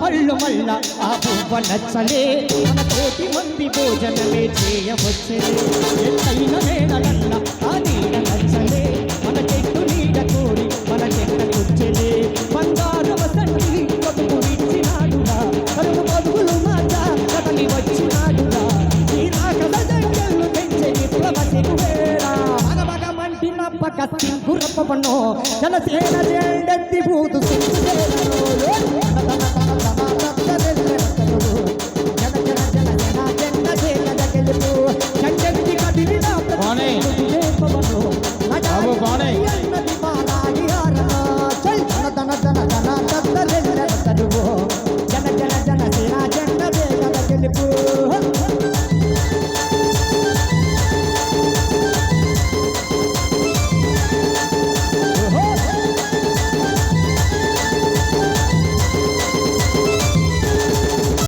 పళ్ళు మళ్ళా ఆ పువ్వ నచ్చలే మన కోటి మంది భోజనమే చేయవచ్చే ఎత్తైన మేడలల్ల ఆ నీడ నచ్చలే మన చెట్టు నీడ కోరి మన చెట్టకొచ్చలే బంగారవ తండ్రి కొడుకునిచ్చినాడురా కరువు బతుకులు మాట కదలి వచ్చినాడురా ఈ రాకల జంగళ్ళు పెంచే విప్లవ సిగువేరా మగమగ మంటిన పక్క సింగురప్పనో జనసేన జెండెత్తి బూతు సింగువేరా